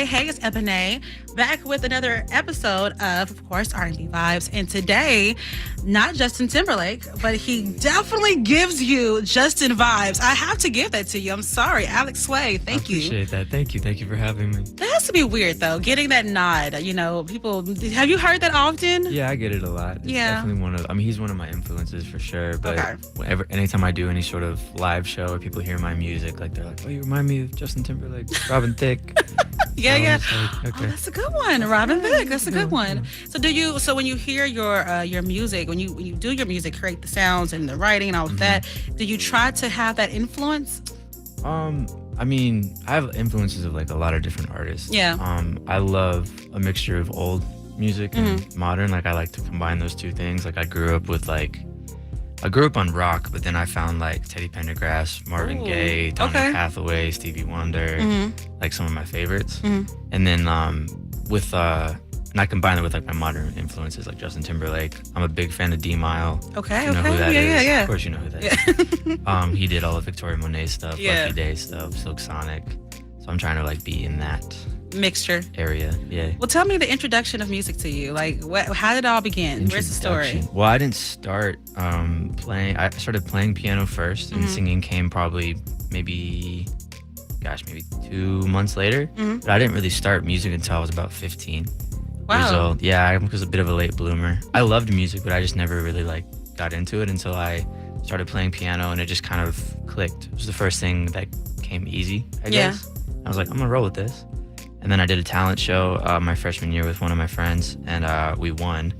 Hey, it's Ebony back with another episode of course, R&B Vibes. And today, not Justin Timberlake, but he definitely gives you Justin vibes. I have to give that to you. I'm sorry. Alex Sway, thank you. I appreciate that. Thank you. Thank you for having me. That has to be weird, though, getting that nod. You know, people, have you heard that often? Yeah, I get it a lot. It's definitely he's one of my influences for sure. But anytime I do any sort of live show or people hear my music, like they're like, oh, you remind me of Justin Timberlake, Robin Thicke. Yeah. Like, okay. Oh, that's a good one, Robin Thicke. That's a good one. So when you hear your music, when you do your music, create the sounds and the writing and all of that, do you try to have that influence? I mean, I have influences of like a lot of different artists. Yeah. I love a mixture of old music and modern. Like I like to combine those two things. Like I grew up on rock, but then I found like Teddy Pendergrass, Marvin Gaye, Donna Hathaway, Stevie Wonder, like some of my favorites. And then and I combine it with like my modern influences like Justin Timberlake. I'm a big fan of D-Mile. Okay. You know who that is? Yeah. Of course you know who that is. He did all the Victoria Monet stuff, Lucky Day stuff, Silk Sonic. So I'm trying to like be in that mixture area. Yeah. Well, tell me the introduction of music to you. Like, how did it all begin? Where's the story? Well, I didn't start playing. I started playing piano first, and singing came probably maybe 2 months later. But I didn't really start music until I was about 15 years old. Yeah, I was a bit of a late bloomer. I loved music, but I just never really like got into it until I started playing piano, and it just kind of clicked. It was the first thing that came easy, I guess. I was like, I'm gonna roll with this. And then I did a talent show my freshman year with one of my friends, and we won.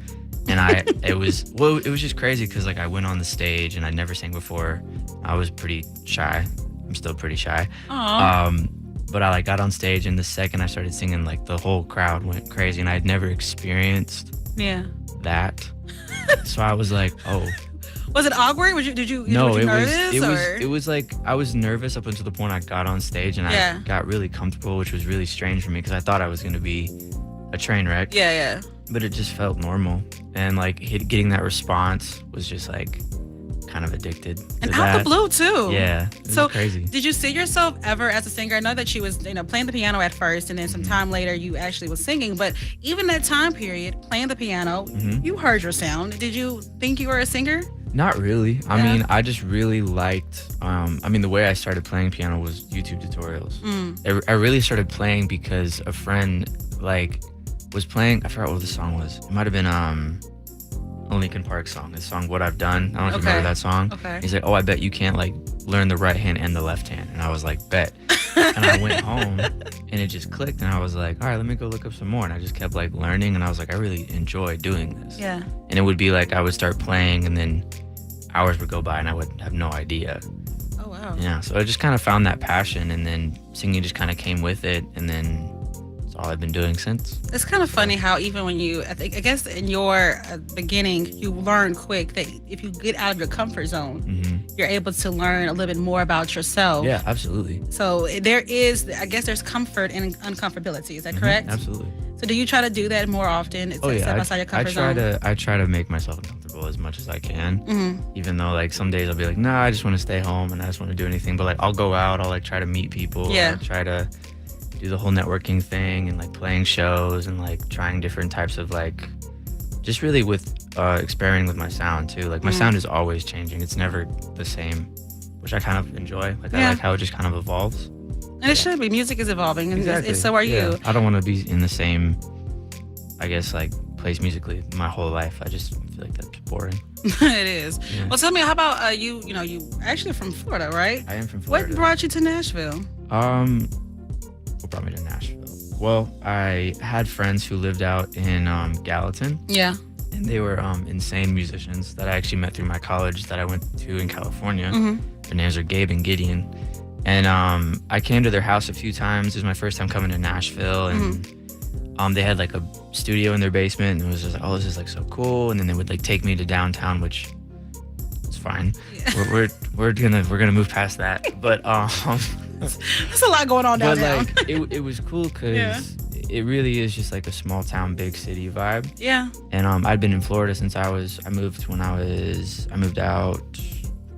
And it was just crazy because like I went on the stage and I'd never sang before. I was pretty shy. I'm still pretty shy. But I like got on stage, and the second I started singing, like the whole crowd went crazy, and I'd never experienced that. So I was like, oh. Was it awkward? Was you nervous? It was like I was nervous up until the point I got on stage, and I got really comfortable, which was really strange for me because I thought I was gonna be a train wreck. Yeah. But it just felt normal, and like getting that response was just like kind of addicted. And out the blue too. Yeah. So crazy. Did you see yourself ever as a singer? I know that she was, playing the piano at first, and then some time later you actually was singing. But even that time period, playing the piano, you heard your sound. Did you think you were a singer? Not really. I mean, I just really liked, the way I started playing piano was YouTube tutorials. I really started playing because a friend, was playing, I forgot what the song was. It might have been a Linkin Park song, the song What I've Done. I don't know if you remember that song. Okay. He's like, oh, I bet you can't, learn the right hand and the left hand. And I was like, bet. And I went home, and it just clicked, and I was like, all right, let me go look up some more. And I just kept, learning, and I was like, I really enjoy doing this. Yeah. And it would be I would start playing, and then hours would go by and I would have no idea. Oh, wow. Yeah, so I just kind of found that passion, and then singing just kind of came with it, and then it's all I've been doing since. It's kind of funny how even when I guess in your beginning, you learn quick that if you get out of your comfort zone, you're able to learn a little bit more about yourself. Yeah, absolutely. So there's comfort and uncomfortability. Is that correct? Absolutely. So do you try to do that more often? Step outside your comfort zone? I try to make myself uncomfortable as much as I can. Even though some days I'll be like, nah, I just want to stay home and I just want to do anything. But I'll go out, I'll try to meet people. Yeah. I'll try to do the whole networking thing and playing shows and trying different types of just really with experimenting with my sound too. My sound is always changing. It's never the same, which I kind of enjoy. I like how it just kind of evolves. And it should be. Music is evolving, and exactly. So are you. I don't want to be in the same, I guess, place musically my whole life. I just feel like that's boring. It is. Yeah. Well, tell me, how about you? You actually from Florida, right? I am from Florida. What brought you to Nashville? What brought me to Nashville? Well, I had friends who lived out in Gallatin. Yeah. And they were insane musicians that I actually met through my college that I went to in California. Their names are Gabe and Gideon. And I came to their house a few times. It was my first time coming to Nashville, and they had a studio in their basement, and it was just oh, this is so cool. And then they would take me to downtown, which is fine. Yeah. We're gonna move past that. But there's a lot going on downtown. But it was cool because it really is just a small town, big city vibe. Yeah. And I'd been in Florida since I moved out.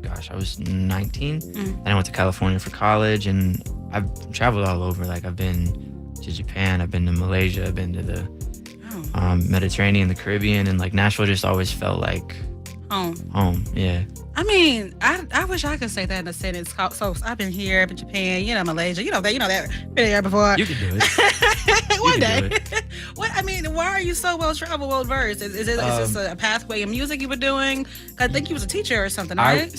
Gosh, I was 19. And I went to California for college, and I've traveled all over. I've been to Japan. I've been to Malaysia. I've been to the Oh, Mediterranean, the Caribbean, and like Nashville just always felt like home. home. Yeah. I mean, I wish I could say that in a sentence. So I've been here, I've been Japan, Malaysia, that, been there before. You can do it. One can day. do What I mean, why are you so well traveled, well versed? Is this a pathway in music you were doing? I think you was a teacher or something, right?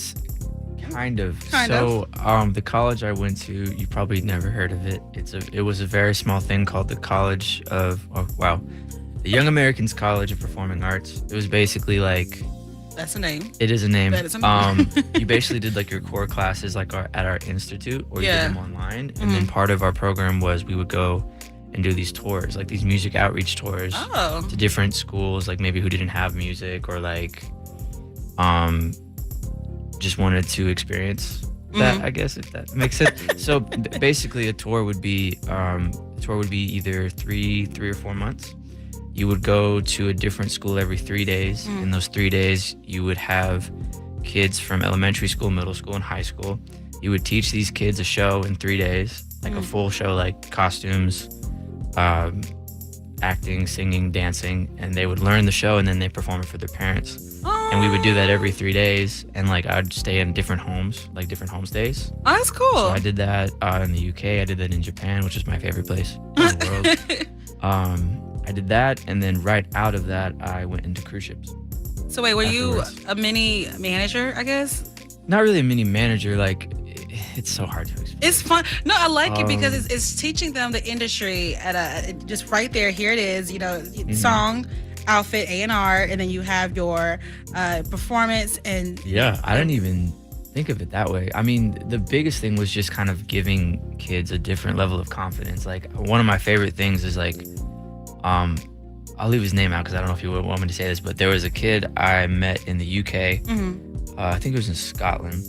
Kind of. The college I went to, you probably never heard of it. It was a very small thing called the College of the Young Americans College of Performing Arts. It was basically like That's a name. it is a name. That is a name. You basically did like your core classes like at our institute, or you Yeah. did them online, and then part of our program was we would go and do these tours, like these music outreach tours Oh. to different schools, like maybe who didn't have music or like just wanted to experience that, I guess, if that makes sense. So basically a tour would be either three or 4 months. You would go to a different school every 3 days. In those 3 days, you would have kids from elementary school, middle school, and high school. You would teach these kids a show in 3 days, like a full show, like costumes, acting, singing, dancing, and they would learn the show and then they perform it for their parents. And we would do that every 3 days, and like I'd stay in different homes, like different homestays. Oh, that's cool. So I did that in the UK. I did that in Japan, which is my favorite place in the world. I did that, and then right out of that, I went into cruise ships. So wait, were you Afterwards. a mini manager, I guess? Not really a mini manager. Like, it's so hard to explain. It's fun. No, I like it because it's teaching them the industry just right there. Here it is, song, outfit, A&R, and then you have your performance and Yeah, I didn't even think of it that way. I mean, the biggest thing was just kind of giving kids a different level of confidence. Like, one of my favorite things is like, I'll leave his name out because I don't know if you would want me to say this, but there was a kid I met in the UK. I think it was in Scotland,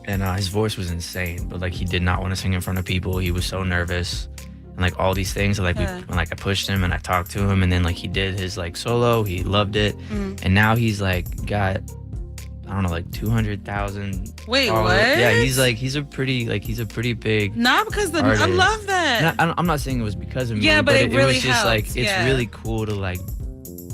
and his voice was insane, but like he did not want to sing in front of people. He was so nervous, and like all these things. So like I pushed him and I talked to him, and then like he did his like solo. He loved it, and now he's like got, I don't know, like 200,000. Wait, followers. what? Yeah, he's a pretty big. Not because I artist. love that. And I'm not saying it was because of me. Yeah, but it really was just like helps, it's yeah. really cool to like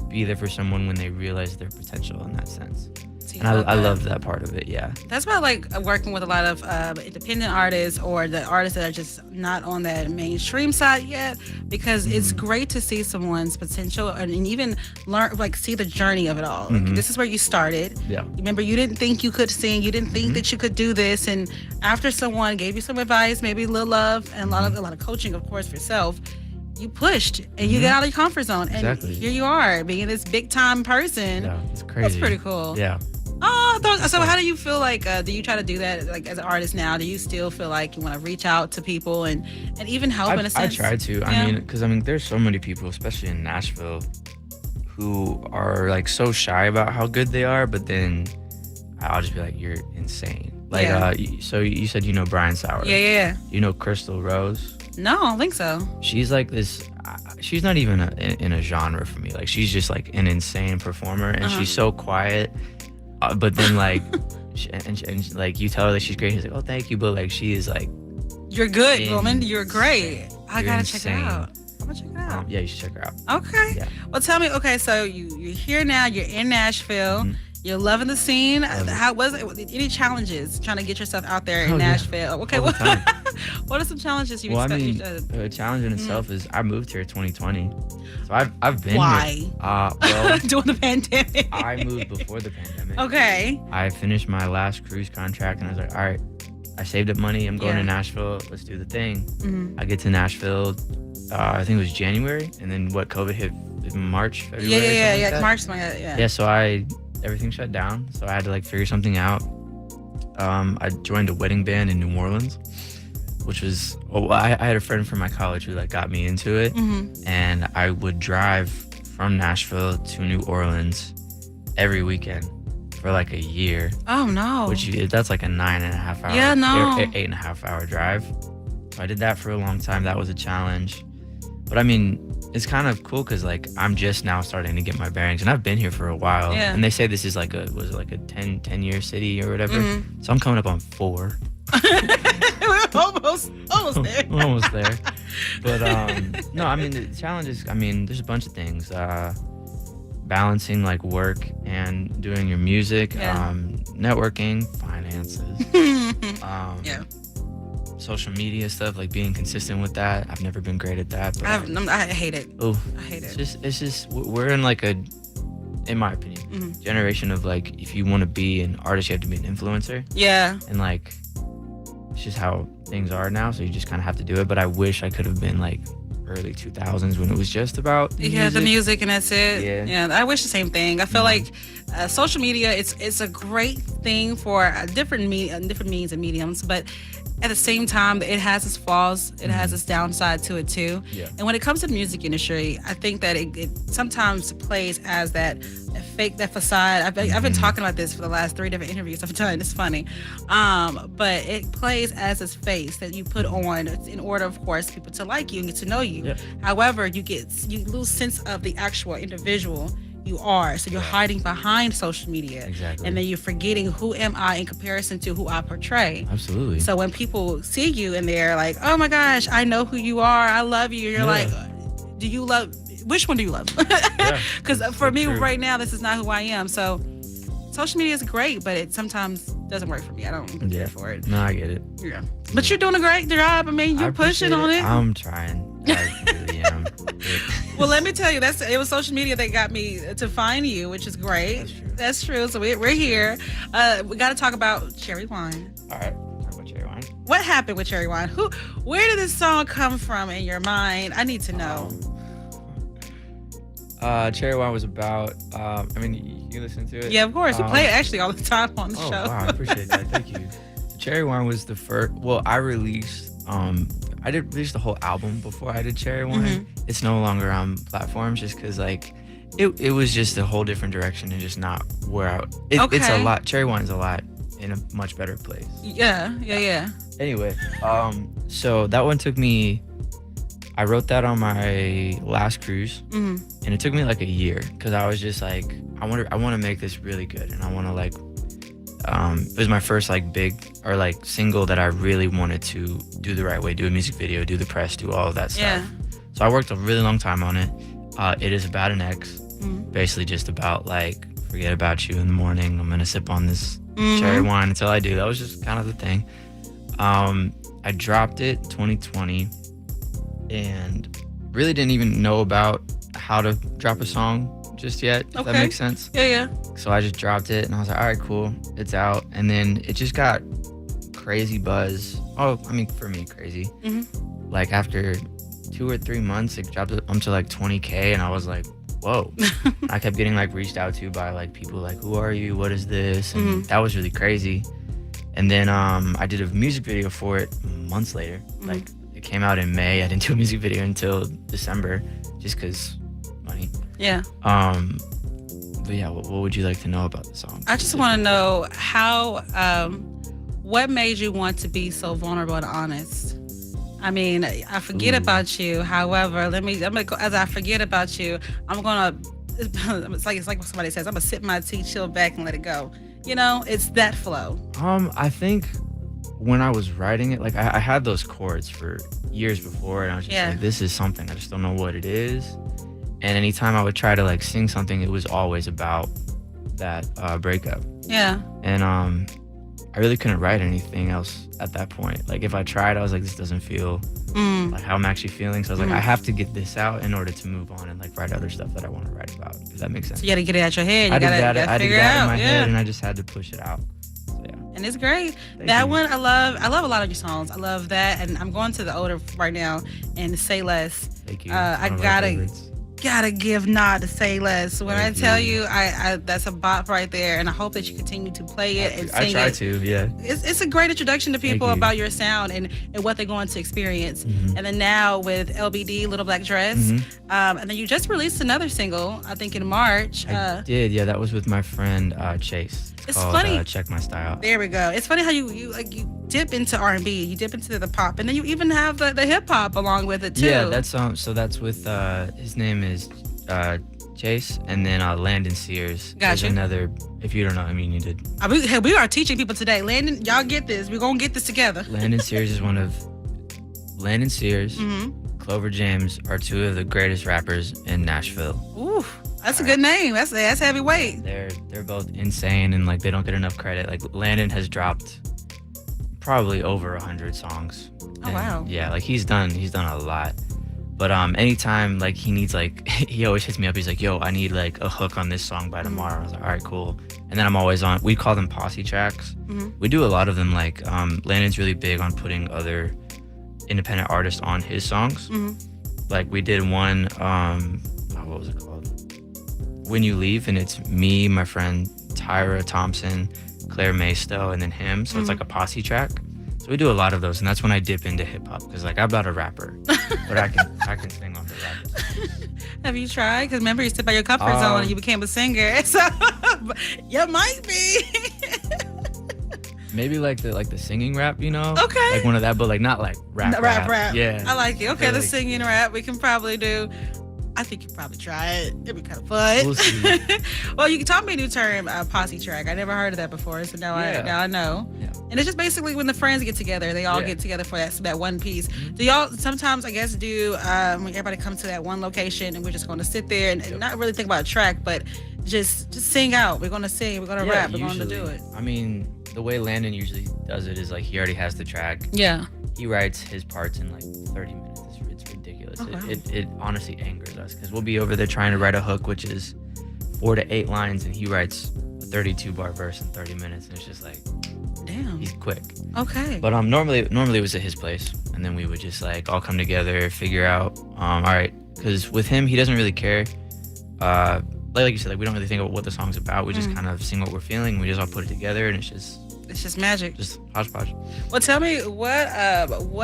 be there for someone when they realize their potential in that sense. See, And I love that part of it. Yeah. That's why I like working with a lot of independent artists or the artists that are just not on that mainstream side yet, because it's great to see someone's potential and even learn, like, see the journey of it all. Like, this is where you started. Yeah. Remember, you didn't think you could sing, you didn't think that you could do this, and after someone gave you some advice, maybe a little love and a lot of coaching, of course, for yourself, you pushed and you got out of your comfort zone, and Exactly. here you are being this big time person. Yeah. It's crazy. That's pretty cool. Yeah. Oh, so how do you feel like, do you try to do that like as an artist now? Do you still feel like you want to reach out to people and even help in a I sense? try to. Yeah. I mean, because there's so many people, especially in Nashville, who are like so shy about how good they are, but then I'll just be like, "You're insane." Like, Yeah. So you said you know Brian Sauer. Yeah. You know Crystal Rose. No, I don't think so. She's like this. She's not even in a genre for me. Like, she's just like an insane performer, and she's so quiet. But then like, and like you tell her that she's great. She's like, "Oh, thank you," but like she is like, You're good, woman. You're great. I You're gotta check it insane. out. I'm gonna check it out. yeah, you should check her out. Okay. Yeah. Well, tell me. Okay, so you're here now. You're in Nashville. You're loving the scene. How was it? Any challenges trying to get yourself out there in Oh, yeah. Nashville? Okay. All the time. What are some challenges you Well, I expect? mean, a challenge in itself is I moved here 2020, so I've been Why? here. Well, During the pandemic. I moved before the pandemic. Okay. I finished my last cruise contract, and I was like, all right, I saved up money. I'm going Yeah. to Nashville. Let's do the thing. I get to Nashville. I think it was January, and then COVID hit in March, February. or something like that. March, yeah. Yeah, so everything shut down, so I had to like figure something out. I joined a wedding band in New Orleans, which was, I had a friend from my college who like got me into it, and I would drive from Nashville to New Orleans every weekend for like a year, Oh no. that's like a 9.5 hour, Yeah, no. 8.5 hour drive. So I did that for a long time. That was a challenge, but I mean, it's kind of cool because like I'm just now starting to get my bearings, and I've been here for a while. Yeah. And they say this is like a 10 year city or whatever. So I'm coming up on 4. We're almost there. We're almost there. But no, I mean the challenge is, I mean, there's a bunch of things. Balancing like work and doing your music, networking, finances, Yeah. social media stuff, like being consistent with that. I've never been great at that. But I hate it. oh, I hate it. it's just we're in like a, in my opinion, generation of like, if you want to be an artist, you have to be an influencer, Yeah. and like it's just how things are now. So you just kind of have to do it. But I wish I could have been like early 2000s when it was just about the music and that's it. Yeah. I wish the same thing. I feel like social media, it's a great thing for different means and mediums, but at the same time, it has its flaws. It has its downside to it too. Yeah. And when it comes to the music industry, I think that it sometimes plays as that fake, that facade. I've been talking about this for the last 3 different interviews I've done. It's funny, but it plays as this face that you put on in order, of course, people to like you and get to know you. Yep. However, you lose sense of the actual individual you are. So you're hiding behind social media. Exactly. And then you're forgetting, who am I in comparison to who I portray. Absolutely. So when people see you and they're like, oh my gosh, I know who you are, I love you, you're like, do you love, which one do you love? Because for me right now, this is not who I am. So social media is great, but it sometimes doesn't work for me. I don't care for it. No, I get it. Yeah. But you're doing a great job. I mean, you're pushing on it. I'm trying. I really am. Well, let me tell you, it was social media that got me to find you, which is great. That's true. So we're here. We got to talk about Cherry Wine. All right, talk about Cherry Wine. What happened with Cherry Wine? Where did this song come from in your mind? I need to know. Cherry Wine was about, I mean, you listen to it? Yeah, of course. We play it actually all the time on the show. Wow, I appreciate that. Thank you. Cherry Wine was the first, well, I did release the whole album before I did Cherry Wine. It's no longer on platforms just because, like, it was just a whole different direction and just not where it's a lot. Cherry Wine's a lot in a much better place. Yeah. Anyway, so that one took me, I wrote that on my last cruise, and it took me like a year because I was just like, I want to make this really good, and I want to like, it was my first like big or like single that I really wanted to do the right way, do a music video, do the press, do all of that stuff. Yeah. So I worked a really long time on it. It is about an ex, basically just about like, forget about you in the morning. I'm gonna sip on this cherry wine until I do. That was just kind of the thing. I dropped it 2020 and really didn't even know about how to drop a song just yet, if that makes sense. Yeah. So I just dropped it and I was like, all right, cool, it's out. And then it just got crazy buzz. Oh, I mean, for me, crazy. Like after 2 or 3 months, it dropped up to like 20K and I was like, whoa. I kept getting like reached out to by like people like, who are you? What is this? And that was really crazy. And then I did a music video for it months later. Like it came out in May. I didn't do a music video until December just because money. Yeah. But yeah, what would you like to know about the song? I just want to know how, what made you want to be so vulnerable and honest? I mean, I forget about you. However, I'm gonna go, as I forget about you, it's like what somebody says, I'm gonna sip my tea, chill back and let it go. You know, it's that flow. I think when I was writing it, like I had those chords for years before and I was just like, this is something, I just don't know what it is. And anytime I would try to like sing something, it was always about that breakup. Yeah. And I really couldn't write anything else at that point. Like if I tried, I was like, this doesn't feel like how I'm actually feeling. So I was like, I have to get this out in order to move on and like write other stuff that I want to write about. Does that make sense? So you got to get it out your head. I did that out. In my head, and I just had to push it out. So, yeah. And it's great. Thank that you. one, I love a lot of your songs. I love that. And I'm going to the older right now and Say Less. Thank you. I gotta give nod to Say Less. When I tell you, I that's a bop right there, and I hope that you continue to play it and sing it. I try to, yeah. It's a great introduction to people about your sound and what they're going to experience. And then now with LBD, Little Black Dress, and then you just released another single, I think in March. I did, yeah. That was with my friend Chase. It's called, funny. Check My Style. There we go. It's funny how you dip into R&B, you dip into the pop, and then you even have the hip hop along with it too. Yeah, that's so that's with his name is Chase, and then Landon Sears. Gotcha. Is another. If you don't know him, you need to. We are teaching people today. Landon, y'all get this. We're gonna get this together. Landon Sears is one of. Landon Sears, Clover James are two of the greatest rappers in Nashville. Ooh, that's a good name. That's heavyweight. They're both insane, and like they don't get enough credit. Like Landon has dropped probably over 100 songs. Oh, wow. Yeah, like he's done a lot. But anytime like he needs like he always hits me up. He's like, "Yo, I need like a hook on this song by tomorrow." I was like, "All right, cool." And then I'm always on. We call them posse tracks. We do a lot of them. Like Landon's really big on putting other independent artists on his songs. Like we did one. What was it called? When You Leave, and it's me, my friend Tyra Thompson, Claire Maystow, and then him. So it's like a posse track. So we do a lot of those, and that's when I dip into hip hop because like I'm not a rapper, but I can sing on the rappers. Have you tried? Because remember, you stepped out your comfort zone and you became a singer. So you might be. Maybe like the singing rap, you know? Okay. Like one of that, but like not like rap. Yeah. I like it. Okay, the like, singing rap we can probably do. I think you could probably try it. It'd be kind of fun. We'll see. Well, you taught me a new term, posse track. I never heard of that before, so now I know. Yeah. And it's just basically when the friends get together, they all get together for that one piece. Do y'all sometimes, I guess, do when everybody comes to that one location and we're just going to sit there and not really think about a track, but just sing out. We're going to sing. We're going to rap. We're going to do it. I mean, the way Landon usually does it is like he already has the track. Yeah. He writes his parts in like 30 minutes. It's ridiculous. Oh, wow. It honestly angers us because we'll be over there trying to write a hook, which is 4 to 8 lines, and he writes a 32-bar verse in 30 minutes, and it's just like, damn, he's quick. Okay. But normally it was at his place, and then we would just like all come together, figure out, all right, because with him he doesn't really care. Like you said, like we don't really think about what the song's about. We just kind of sing what we're feeling. We just all put it together, and it's just magic. Just hodgepodge. Well, tell me what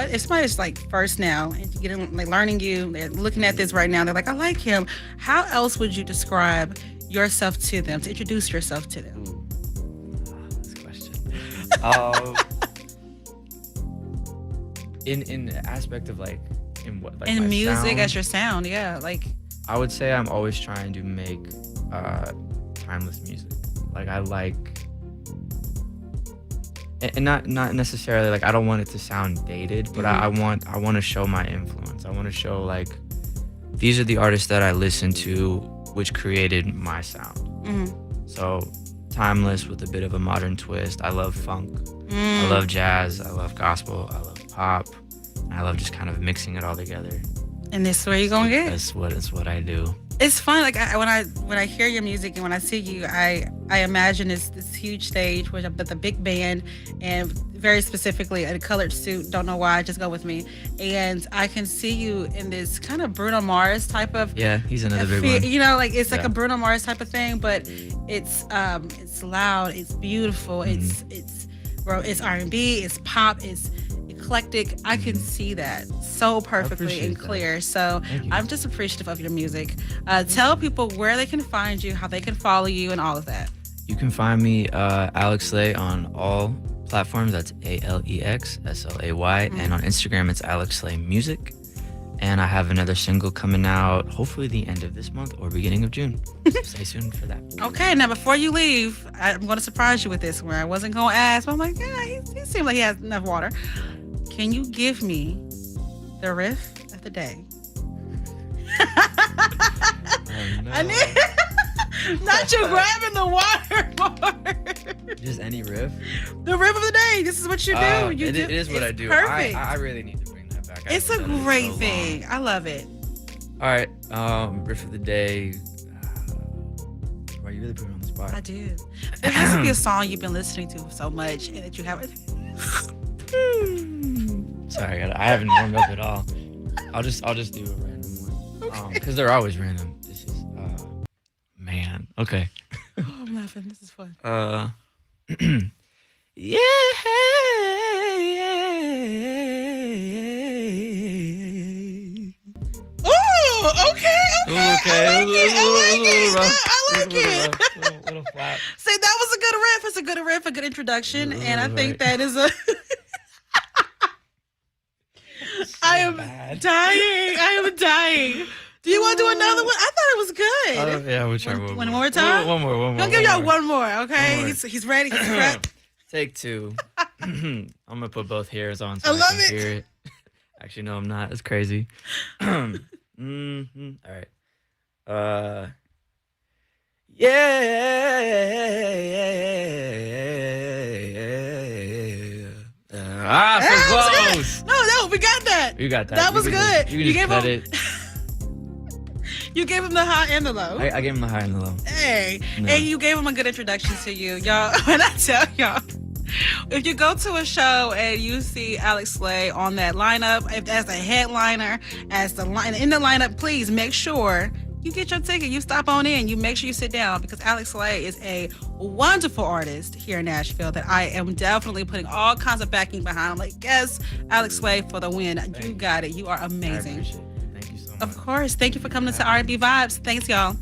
if somebody's like first now and getting like learning you, they're looking at this right now, they're like, I like him. How else would you describe yourself to them, to introduce yourself to them? This question. In the aspect of like in what like in my music sound, as your sound, yeah, like I would say I'm always trying to make timeless music. Like I like. And not necessarily like I don't want it to sound dated, but I want to show my influence. I want to show like these are the artists that I listen to, which created my sound. So timeless with a bit of a modern twist. I love funk. I love jazz. I love gospel. I love pop. And I love just kind of mixing it all together. And this is where you're gonna get. That's what I do. It's fun. Like when I hear your music and when I see you, I imagine this huge stage with a big band and very specifically a colored suit. Don't know why, just go with me. And I can see you in this kind of Bruno Mars type of. Yeah, he's another big one. You know, like it's like a Bruno Mars type of thing, but it's loud, it's beautiful, it's R&B, it's pop, it's eclectic. I can see that so perfectly and clear. That. So I'm just appreciative of your music. Tell people where they can find you, how they can follow you, and all of that. You can find me Alex Slay on all platforms. That's AlexSlay, and on Instagram it's Alex Slay Music. And I have another single coming out hopefully the end of this month or beginning of June. So stay tuned for that. Okay, now before you leave, I'm going to surprise you with this one. I wasn't going to ask, but I'm like, yeah, he seems like he has enough water. Can you give me the riff of the day? Oh, no. I need not you grabbing the water part. Just any riff? The riff of the day. This is what you do. It is what I do. Perfect. I really need to bring that back. It's a great thing. I love it. All right, riff of the day. Wow, you really put me on the spot. I did. There has to be a song you've been listening to so much and that you haven't. Sorry, I haven't warmed up at all. I'll just do a random one. Okay. Because they're always random. This is man. Okay. Oh, I'm laughing. This is fun. Yeah. Oh, okay. Okay. I like it. Little flap. See, that was a good riff. It's a good riff, a good introduction, and I think that is a. I am bad. dying. I am dying. Do you want to do another one? I thought it was good. Yeah, we'll try One more time? One more. I'll give y'all one more, okay? One more. He's ready. He's prepped. Take two. I'm gonna put both hairs on so I love can it. hear it. Actually, no, I'm not. It's crazy. All right. So close. No, we got that. You got that. That was good. You can just cut it. You gave him the high and the low. I gave him the high and the low. Hey, No. and you gave him a good introduction to you, y'all. When I tell y'all, if you go to a show and you see Alex Slay on that lineup, as the headliner, in the lineup, please make sure you get your ticket. You stop on in. You make sure you sit down because Alex Slay is a wonderful artist here in Nashville that I am definitely putting all kinds of backing behind. I'm like, yes, Alex Slay for the win. You got it. You are I amazing. appreciate it. Thank you so much. Of course. Thank you for coming to R&B Vibes. Thanks, y'all.